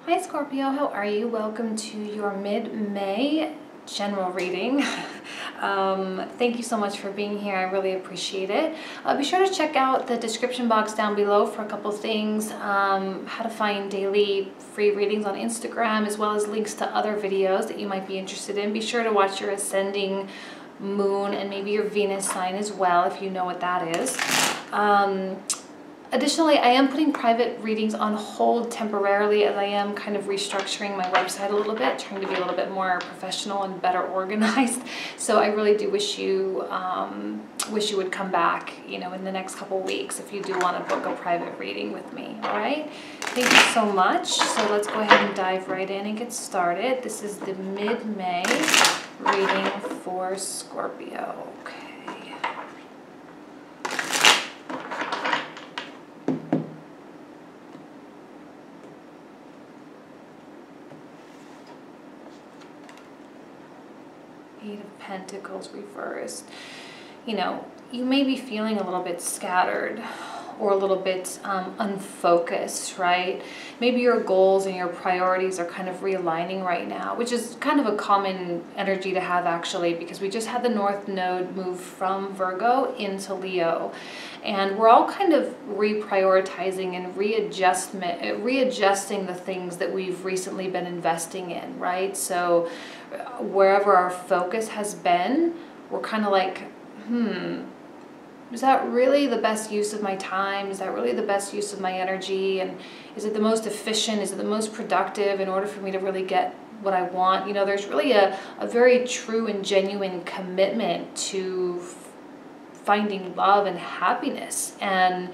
Hi Scorpio, how are you? Welcome to your mid-May general reading. Thank you so much for being here. I really appreciate it. Be sure to check out the description box down below for a couple things. How to find daily free readings on Instagram, as well as links to other videos that you might be interested in. Be sure to watch your ascending moon and maybe your Venus sign as well, if you know what that is. Additionally, I am putting private readings on hold temporarily, as I am kind of restructuring my website a little bit, trying to be a little bit more professional and better organized. So I really do wish you would come back, in the next couple weeks if you do want to book a private reading with me. All right? Thank you so much. So let's go ahead and dive right in and get started. This is the mid-May reading for Scorpio. Okay. Eight of Pentacles reversed. You may be feeling a little bit scattered or a little bit unfocused, right? Maybe your goals and your priorities are kind of realigning right now, which is kind of a common energy to have actually, because we just had the North Node move from Virgo into Leo. And we're all kind of reprioritizing and readjusting the things that we've recently been investing in, right? So wherever our focus has been, we're kind of like, is that really the best use of my time? Is that really the best use of my energy? And is it the most efficient? Is it the most productive in order for me to really get what I want? There's really a very true and genuine commitment to finding love and happiness, and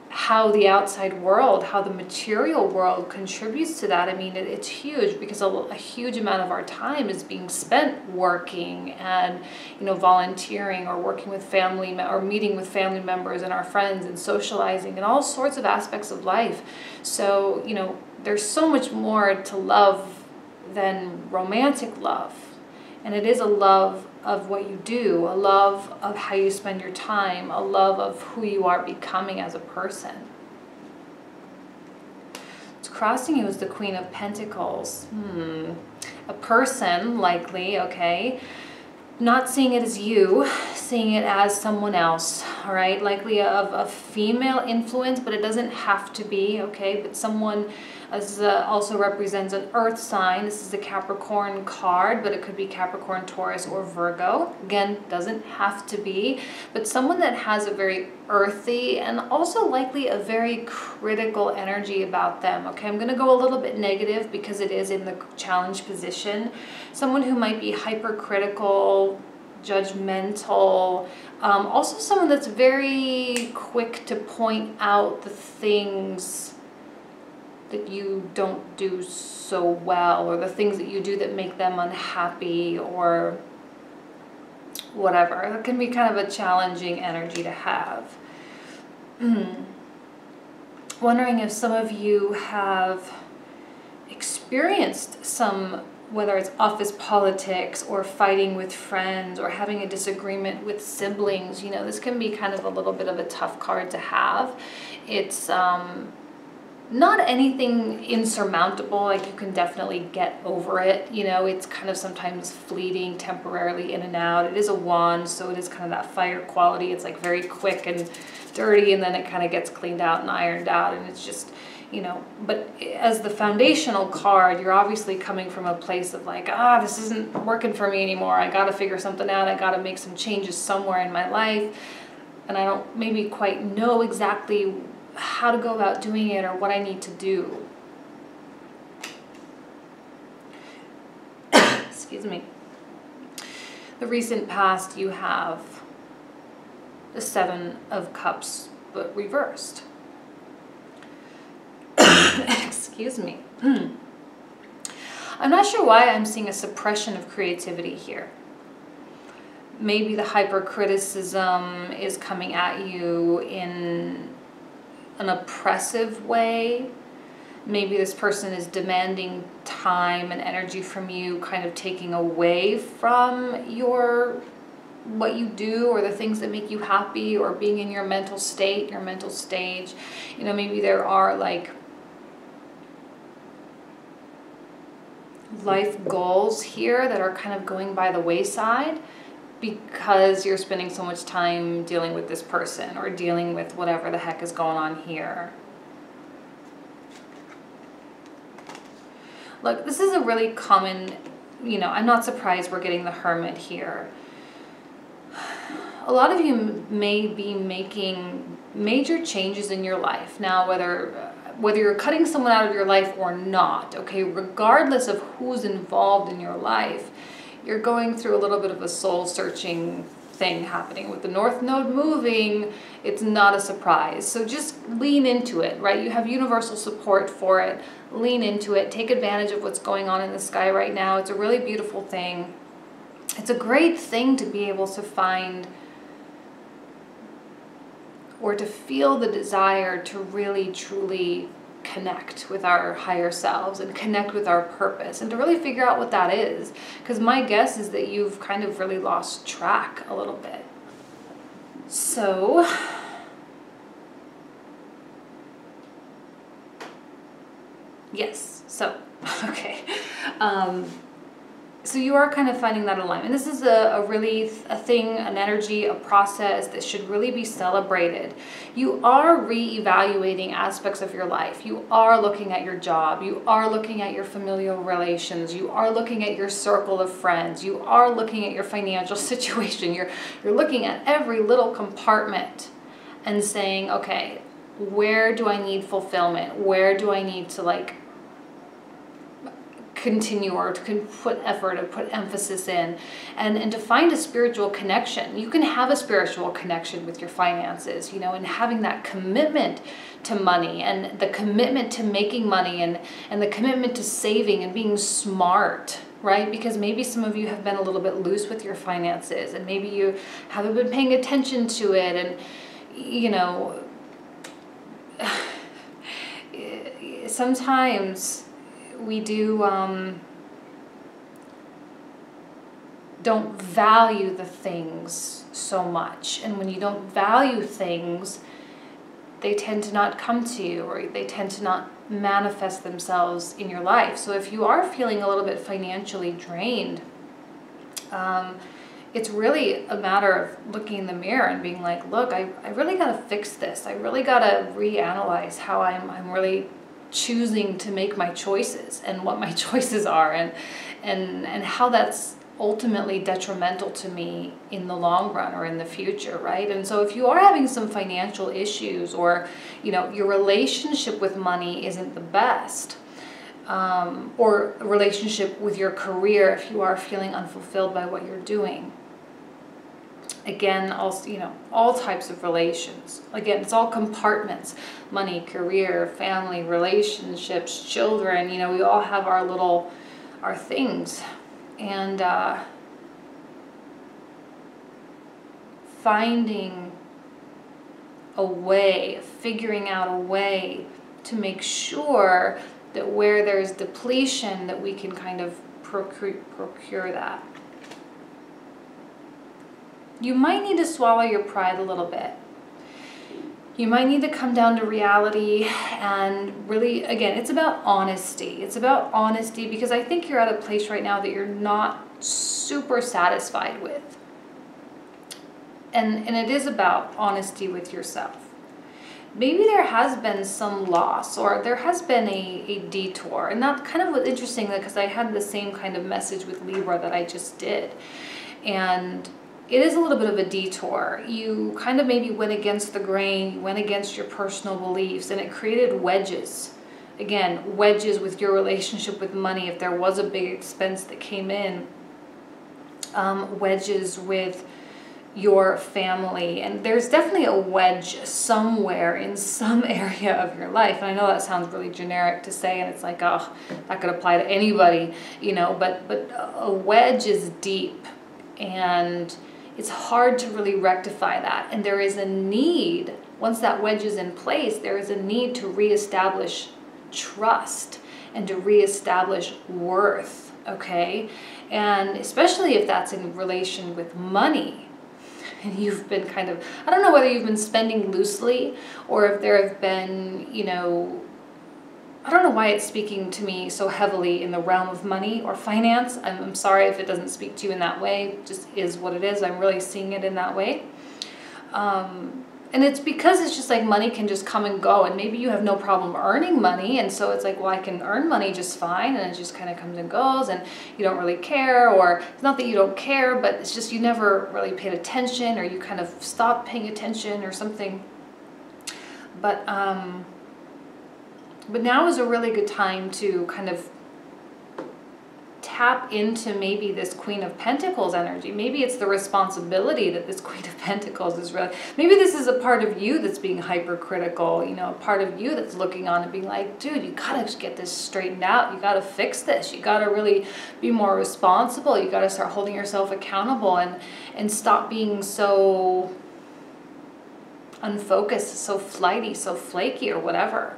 how the outside world, how the material world contributes to that. I mean, it's huge, because a huge amount of our time is being spent working and, volunteering or working with family or meeting with family members and our friends and socializing and all sorts of aspects of life. So, there's so much more to love than romantic love. And it is a love of what you do, a love of how you spend your time, a love of who you are becoming as a person. It's crossing you as the Queen of Pentacles. A person, likely, okay? Not seeing it as you, seeing it as someone else, all right? Likely of female influence, but it doesn't have to be, okay? But someone also represents an earth sign. This is a Capricorn card, but it could be Capricorn, Taurus, or Virgo. Again, doesn't have to be, but someone that has a very earthy and also likely a very critical energy about them, okay? I'm going to go a little bit negative because it is in the challenge position. Someone who might be hypercritical, judgmental, also someone that's very quick to point out the things that you don't do so well, or the things that you do that make them unhappy, or whatever. It can be kind of a challenging energy to have. Wondering if some of you have experienced some, whether it's office politics or fighting with friends or having a disagreement with siblings. This can be kind of a little bit of a tough card to have. It's not anything insurmountable, like you can definitely get over it. It's kind of sometimes fleeting, temporarily in and out. It is a wand, so it is kind of that fire quality. It's like very quick and dirty, and then it kind of gets cleaned out and ironed out, and it's just, but as the foundational card, you're obviously coming from a place of like, this isn't working for me anymore. I got to figure something out. I got to make some changes somewhere in my life, and I don't maybe quite know exactly how to go about doing it or what I need to do. Excuse me. The recent past, you have the Seven of Cups, but reversed. Excuse me. I'm not sure why I'm seeing a suppression of creativity here. Maybe the hypercriticism is coming at you in an oppressive way. Maybe this person is demanding time and energy from you, kind of taking away from what you do or the things that make you happy, or being in your mental state, your mental stage. Maybe there are like life goals here that are kind of going by the wayside because you're spending so much time dealing with this person or dealing with whatever the heck is going on here. Look, this is a really common, you know, I'm not surprised we're getting the Hermit here. A lot of you may be making major changes in your life. Now, whether you're cutting someone out of your life or not, okay, regardless of who's involved in your life, you're going through a little bit of a soul-searching thing happening. With the North Node moving, it's not a surprise. So just lean into it, right? You have universal support for it. Lean into it. Take advantage of what's going on in the sky right now. It's a really beautiful thing. It's a great thing to be able to find or to feel the desire to really, truly connect with our higher selves and connect with our purpose and to really figure out what that is. Because my guess is that you've kind of really lost track a little bit. So, yes, so, okay. So you are kind of finding that alignment. This is a thing, an energy, a process that should really be celebrated. You are reevaluating aspects of your life. You are looking at your job. You are looking at your familial relations. You are looking at your circle of friends. You are looking at your financial situation. You're looking at every little compartment and saying, okay, where do I need fulfillment? Where do I need to like continue or to put effort or put emphasis in, and to find a spiritual connection. You can have a spiritual connection with your finances, you know, and having that commitment to money and the commitment to making money and the commitment to saving and being smart, right? Because maybe some of you have been a little bit loose with your finances and maybe you haven't been paying attention to it, and you know, sometimes we don't value the things so much. And when you don't value things, they tend to not come to you, or they tend to not manifest themselves in your life. So if you are feeling a little bit financially drained, it's really a matter of looking in the mirror and being like, look, I really got to fix this. I really got to reanalyze how I'm really choosing to make my choices and what my choices are, and how that's ultimately detrimental to me in the long run or in the future, right? And so if you are having some financial issues, or you know, your relationship with money isn't the best, or a relationship with your career, if you are feeling unfulfilled by what you're doing, again, also, you know, all types of relations. Again, it's all compartments: money, career, family, relationships, children. You know, we all have our things. And finding a way, figuring out a way to make sure that where there's depletion, that we can kind of procure that. You might need to swallow your pride a little bit. You might need to come down to reality and really, again, it's about honesty. It's about honesty, because I think you're at a place right now that you're not super satisfied with. And it is about honesty with yourself. Maybe there has been some loss, or there has been a detour. And that kind of was interesting, because I had the same kind of message with Libra that I just did. And it is a little bit of a detour. You kind of maybe went against the grain, you went against your personal beliefs, and it created wedges. Again, wedges with your relationship with money, if there was a big expense that came in. Wedges with your family. And there's definitely a wedge somewhere in some area of your life. And I know that sounds really generic to say, and it's like, oh, that could apply to anybody, you know, but a wedge is deep, and it's hard to really rectify that. And there is a need, once that wedge is in place, there is a need to reestablish trust and to reestablish worth, okay? And especially if that's in relation with money, and you've been kind of, I don't know whether you've been spending loosely, or if there have been, you know, I don't know why it's speaking to me so heavily in the realm of money or finance. I'm sorry if it doesn't speak to you in that way. It just is what it is. I'm really seeing it in that way. And it's because it's just like money can just come and go, and maybe you have no problem earning money, and so it's like, well, I can earn money just fine, and it just kind of comes and goes, and you don't really care, or it's not that you don't care, but it's just you never really paid attention, or you kind of stopped paying attention or something. But now is a really good time to kind of tap into maybe this Queen of Pentacles energy. Maybe it's the responsibility that this Queen of Pentacles is really, maybe this is a part of you that's being hypercritical, you know, a part of you that's looking on and being like, dude, you gotta get this straightened out. You gotta fix this. You gotta really be more responsible. You gotta start holding yourself accountable and stop being so unfocused, so flighty, so flaky or whatever.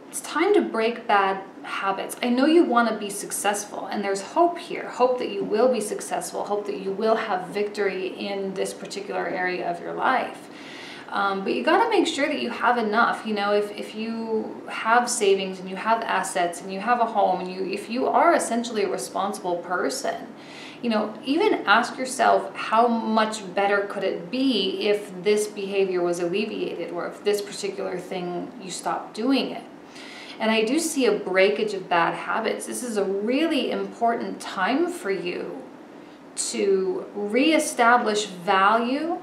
It's time to break bad habits. I know you want to be successful, and there's hope here. Hope that you will be successful. Hope that you will have victory in this particular area of your life. But you got to make sure that you have enough. You know, if you have savings and you have assets and you have a home, and if you are essentially a responsible person, you know, even ask yourself, how much better could it be if this behavior was alleviated, or if this particular thing, you stopped doing it. And I do see a breakage of bad habits. This is a really important time for you to reestablish value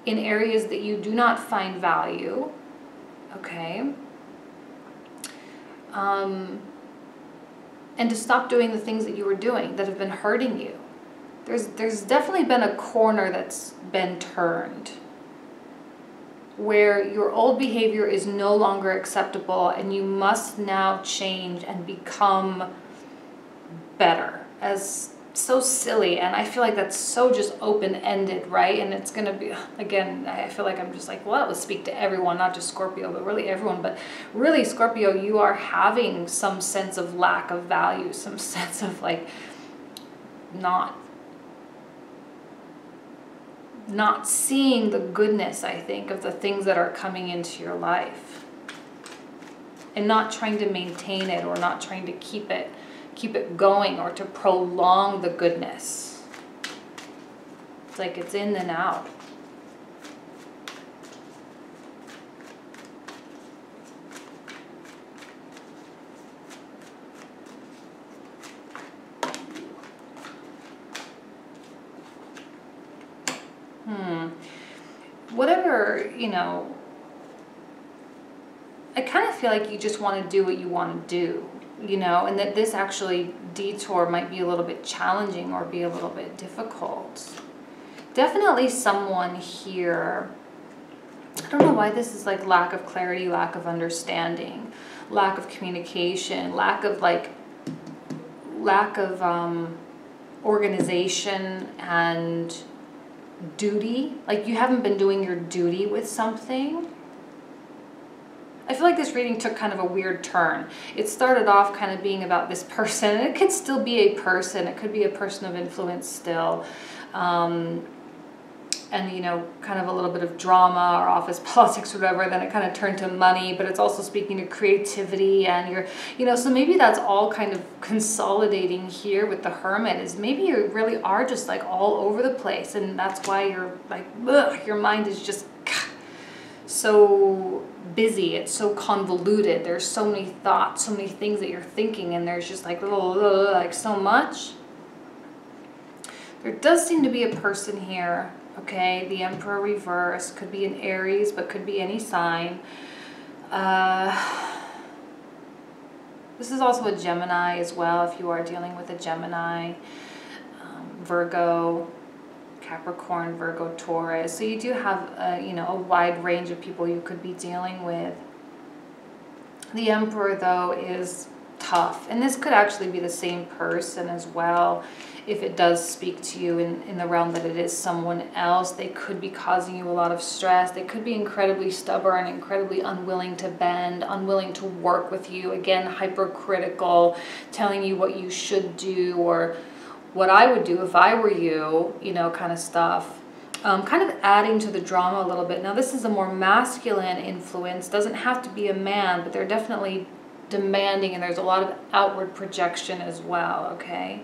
in areas that you do not find value, okay? And to stop doing the things that you were doing that have been hurting you. There's definitely been a corner that's been turned, where your old behavior is no longer acceptable and you must now change and become better. As so silly, and I feel like that's so just open-ended, right? And it's gonna be, again, I feel like I'm just like, well, that would speak to everyone, not just Scorpio, but really everyone. But really, Scorpio, you are having some sense of lack of value, some sense of like not seeing the goodness, I think, of the things that are coming into your life, and not trying to maintain it, or not trying to keep it going, or to prolong the goodness. It's like it's in and out. Whatever, you know, I kind of feel like you just want to do what you want to do, you know, and that this actually detour might be a little bit challenging or be a little bit difficult. Definitely someone here, I don't know why this is like lack of clarity, lack of understanding, lack of communication, lack of organization and duty. Like you haven't been doing your duty with something. I feel like this reading took kind of a weird turn. It started off kind of being about this person, and it could still be a person. It could be a person of influence still. And, you know, kind of a little bit of drama or office politics or whatever. Then it kind of turned to money, but it's also speaking to creativity and your, you know, so maybe that's all kind of consolidating here with the Hermit, is maybe you really are just like all over the place, and that's why you're like, ugh, your mind is just so busy, it's so convoluted, there's so many thoughts, so many things that you're thinking, and there's just like so much. There does seem to be a person here, okay? The Emperor reverse, could be an Aries, but could be any sign. This is also a Gemini as well, if you are dealing with a Gemini, Virgo, Capricorn, Virgo, Taurus. So you do have a wide range of people you could be dealing with. The Emperor, though, is tough. And this could actually be the same person as well. If it does speak to you in the realm that it is someone else, they could be causing you a lot of stress. They could be incredibly stubborn, incredibly unwilling to bend, unwilling to work with you. Again, hypercritical, telling you what you should do or what I would do if I were you, you know, kind of stuff. kind of adding to the drama a little bit. Now this is a more masculine influence, doesn't have to be a man, but they're definitely demanding, and there's a lot of outward projection as well, okay?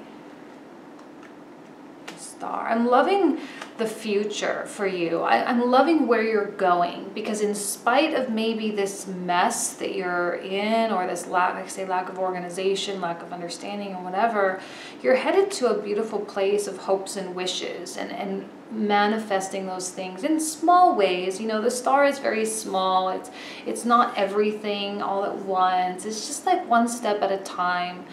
Star. I'm loving the future for you. I'm loving where you're going, because in spite of maybe this mess that you're in, or this lack, like I say, lack of organization, lack of understanding, or whatever, you're headed to a beautiful place of hopes and wishes, and manifesting those things in small ways. You know, the star is very small. It's not everything all at once. It's just like one step at a time.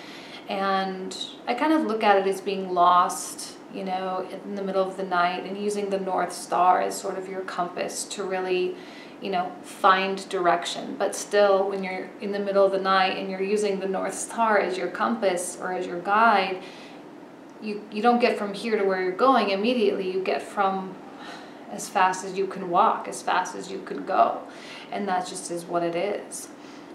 And I kind of look at it as being lost, you know, in the middle of the night, and using the North Star as sort of your compass to really, you know, find direction. But still, when you're in the middle of the night and you're using the North Star as your compass or as your guide, you don't get from here to where you're going immediately. You get from as fast as you can walk, as fast as you can go. And that just is what it is.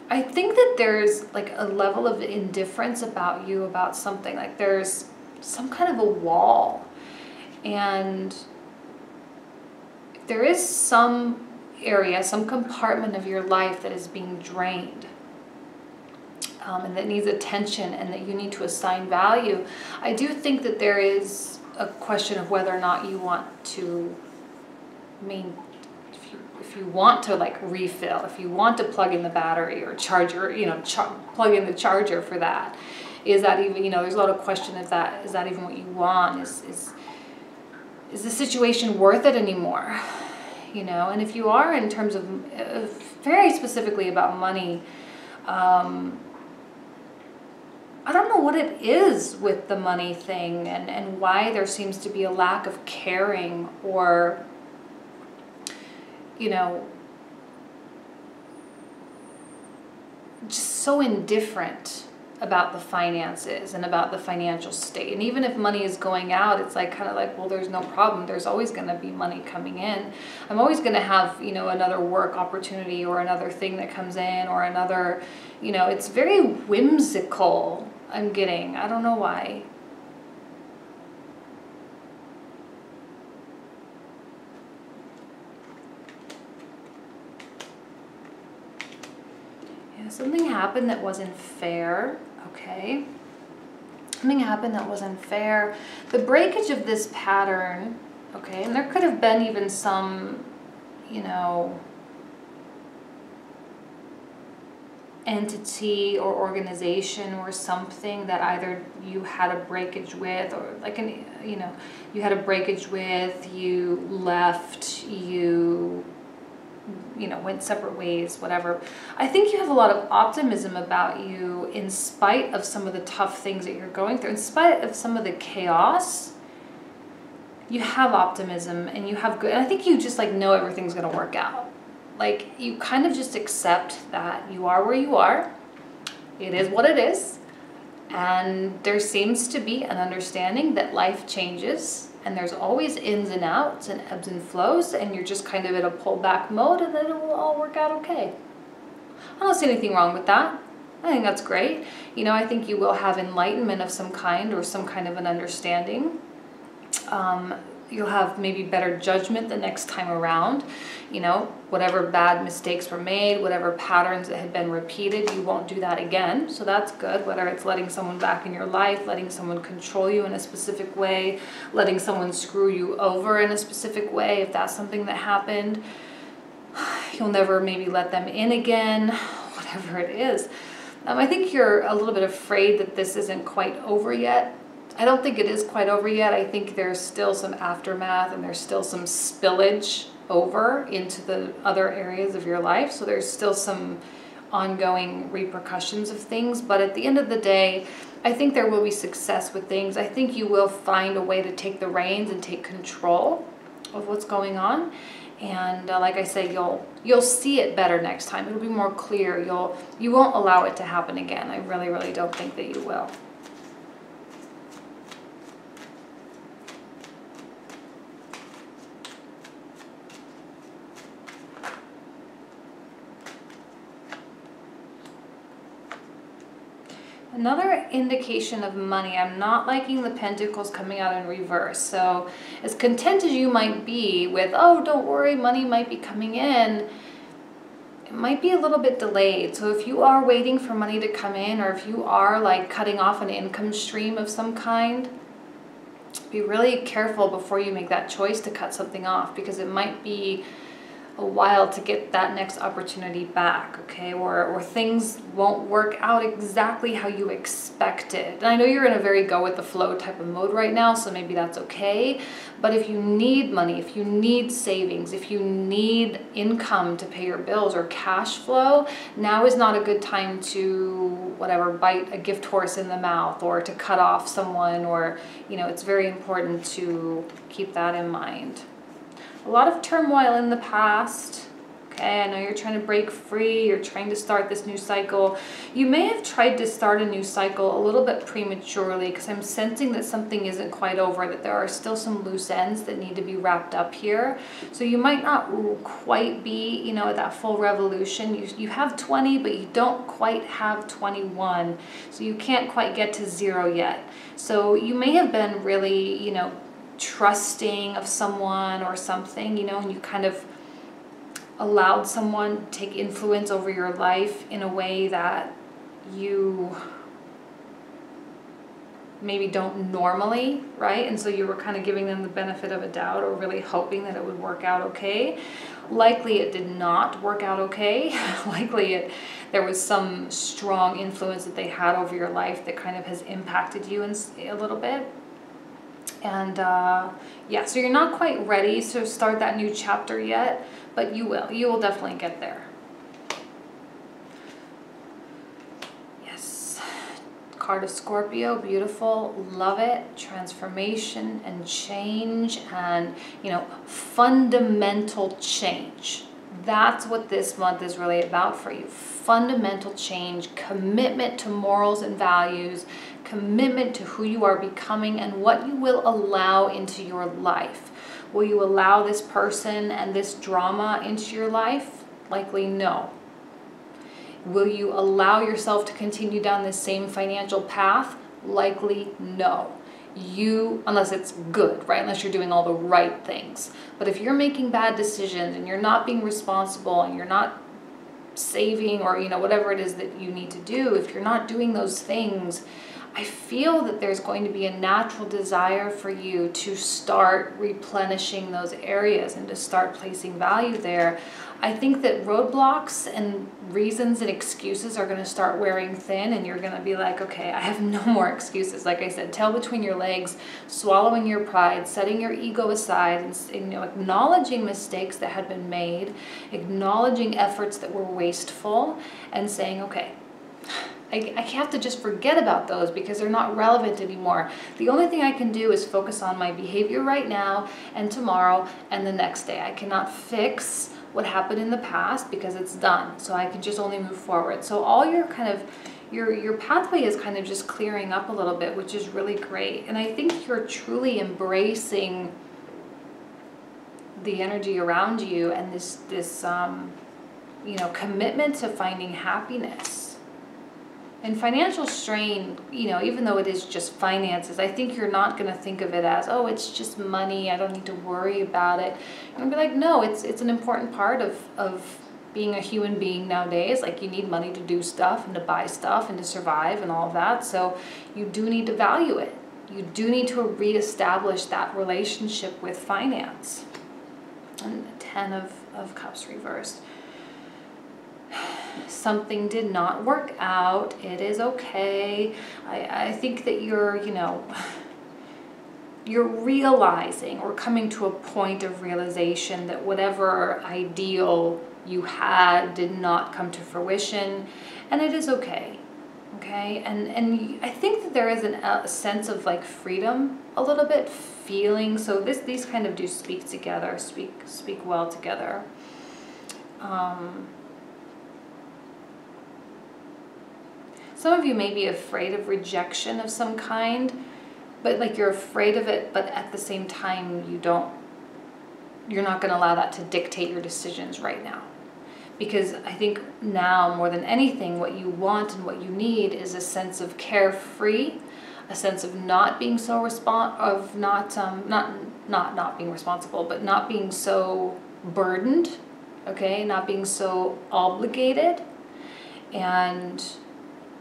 I think that there's like a level of indifference about you, about something. Like there's some kind of a wall. And there is some area, some compartment of your life that is being drained. And that needs attention, and that you need to assign value. I do think that there is a question of whether or not you want to, I mean, if you want to like refill, if you want to plug in the battery or charger, you know, plug in the charger for that. Is that even, you know, there's a lot of question of that. Is that even what you want? Is the situation worth it anymore? You know, and if you are, in terms of very specifically about money, I don't know what it is with the money thing, and why there seems to be a lack of caring, or, you know, just so indifferent about the finances and about the financial state. And even if money is going out, it's like kind of like, well, there's no problem. There's always going to be money coming in. I'm always going to have, you know, another work opportunity or another thing that comes in, or another, you know, it's very whimsical. I'm getting, I don't know why. Yeah, something happened that wasn't fair. Okay, something happened that wasn't fair. The breakage of this pattern, okay, and there could have been even some, you know, entity or organization or something that either you had a breakage with, or like an, you know, you had a breakage with, you left, you know, went separate ways, whatever. I think you have a lot of optimism about you, in spite of some of the tough things that you're going through, in spite of some of the chaos. You have optimism, and you have good, and I think you just like know everything's going to work out. Like, you kind of just accept that you are where you are. It is what it is. And there seems to be an understanding that life changes, and there's always ins and outs and ebbs and flows, and you're just kind of in a pullback mode, and then it will all work out okay. I don't see anything wrong with that. I think that's great. You know, I think you will have enlightenment of some kind, or some kind of an understanding. You'll have maybe better judgment the next time around. You know, whatever bad mistakes were made, whatever patterns that had been repeated, you won't do that again. So that's good. Whether it's letting someone back in your life, letting someone control you in a specific way, letting someone screw you over in a specific way, if that's something that happened, you'll never maybe let them in again, whatever it is. I think you're a little bit afraid that this isn't quite over yet. I don't think it is quite over yet. I think there's still some aftermath, and there's still some spillage over into the other areas of your life. So there's still some ongoing repercussions of things. But at the end of the day, I think there will be success with things. I think you will find a way to take the reins and take control of what's going on. And like I say, you'll see it better next time. It'll be more clear. You won't allow it to happen again. I really, really don't think that you will. Another indication of money, I'm not liking the Pentacles coming out in reverse. So as content as you might be with, oh, don't worry, money might be coming in, it might be a little bit delayed. So if you are waiting for money to come in, or if you are like cutting off an income stream of some kind, be really careful before you make that choice to cut something off, because it might be a while to get that next opportunity back, okay? Or things won't work out exactly how you expected. And I know you're in a very go with the flow type of mode right now, so maybe that's okay. But if you need money, if you need savings, if you need income to pay your bills or cash flow, now is not a good time to, whatever, bite a gift horse in the mouth or to cut off someone, or, you know, it's very important to keep that in mind. A lot of turmoil in the past. Okay, I know you're trying to break free, you're trying to start this new cycle. You may have tried to start a new cycle a little bit prematurely, because I'm sensing that something isn't quite over, that there are still some loose ends that need to be wrapped up here. So you might not quite be, you know, at that full revolution. You have 20, but you don't quite have 21. So you can't quite get to 0 yet. So you may have been really, you know, trusting of someone or something, you know, and you kind of allowed someone to take influence over your life in a way that you maybe don't normally, right? And so you were kind of giving them the benefit of a doubt, or really hoping that it would work out okay. Likely it did not work out okay. Likely there was some strong influence that they had over your life that kind of has impacted you a little bit. And yeah, so you're not quite ready to start that new chapter yet, but you will. You will definitely get there. Yes. Card of Scorpio, beautiful, love it. Transformation and change, and, you know, fundamental change. That's what this month is really about for you. Fundamental change, commitment to morals and values, commitment to who you are becoming and what you will allow into your life. Will you allow this person and this drama into your life? Likely no. Will you allow yourself to continue down this same financial path? Likely no. Unless it's good, right? Unless you're doing all the right things. But if you're making bad decisions and you're not being responsible and you're not saving, or, you know, whatever it is that you need to do, if you're not doing those things, I feel that there's going to be a natural desire for you to start replenishing those areas and to start placing value there. I think that roadblocks and reasons and excuses are going to start wearing thin, and you're going to be like, okay, I have no more excuses. Like I said, tail between your legs, swallowing your pride, setting your ego aside, and, you know, acknowledging mistakes that had been made, acknowledging efforts that were wasteful, and saying, okay, I have to just forget about those because they're not relevant anymore. The only thing I can do is focus on my behavior right now and tomorrow and the next day. I cannot fix what happened in the past because it's done. So I can just only move forward. So all your kind of, your pathway is kind of just clearing up a little bit, which is really great. And I think you're truly embracing the energy around you and this you know, commitment to finding happiness. And financial strain, you know, even though it is just finances, I think you're not going to think of it as, oh, it's just money, I don't need to worry about it. You're going to be like, no, it's an important part of being a human being nowadays. Like, you need money to do stuff and to buy stuff and to survive and all of that. So you do need to value it. You do need to reestablish that relationship with finance. And the 10 of Cups reversed. Something did not work out. It is okay. I think that you're, you know, you're realizing or coming to a point of realization that whatever ideal you had did not come to fruition, and it is okay. Okay, and I think that there is a sense of like freedom, a little bit, feeling. So these kind of do speak together, speak well together. Some of you may be afraid of rejection of some kind, but like you're afraid of it, but at the same time you're not going to allow that to dictate your decisions right now. Because I think now more than anything, what you want and what you need is a sense of carefree, a sense of not being so not being responsible, but not being so burdened, okay, not being so obligated. And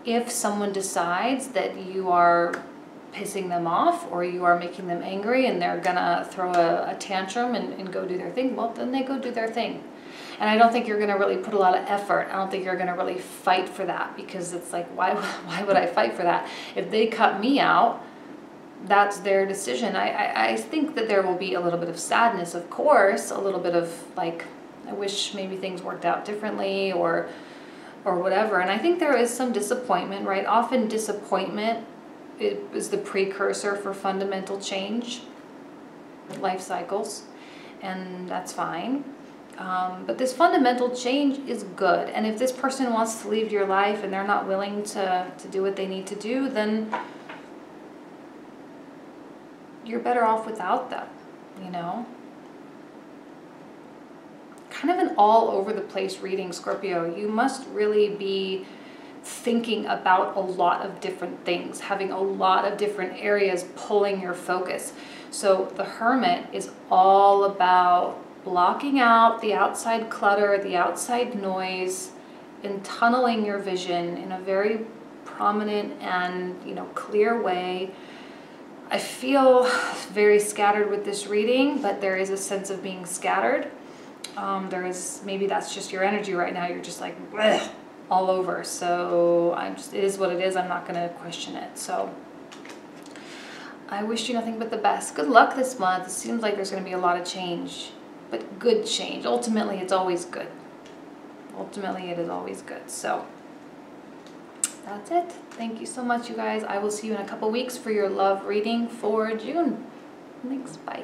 if someone decides that you are pissing them off or you are making them angry and they're gonna throw a tantrum and go do their thing, well, then they go do their thing. And I don't think you're gonna really put a lot of effort. I don't think you're gonna really fight for that, because it's like, why would I fight for that? If they cut me out, that's their decision. I think that there will be a little bit of sadness, of course, a little bit of like, I wish maybe things worked out differently or whatever. And I think there is some disappointment, right? Often disappointment is the precursor for fundamental change, life cycles, and that's fine. But this fundamental change is good. And if this person wants to leave your life and they're not willing to do what they need to do, then you're better off without them, you know? Kind of an all over the place reading, Scorpio. You must really be thinking about a lot of different things, having a lot of different areas pulling your focus. So the Hermit is all about blocking out the outside clutter, the outside noise, and tunneling your vision in a very prominent and, you know, clear way. I feel very scattered with this reading, but there is a sense of being scattered. There is, maybe that's just your energy right now. You're just like bleh, all over. So it is what it is. I'm not going to question it. So I wish you nothing but the best. Good luck this month. It seems like there's going to be a lot of change, but good change. Ultimately, it's always good. Ultimately, it is always good. So that's it. Thank you so much, you guys. I will see you in a couple weeks for your love reading for June. Thanks. Bye.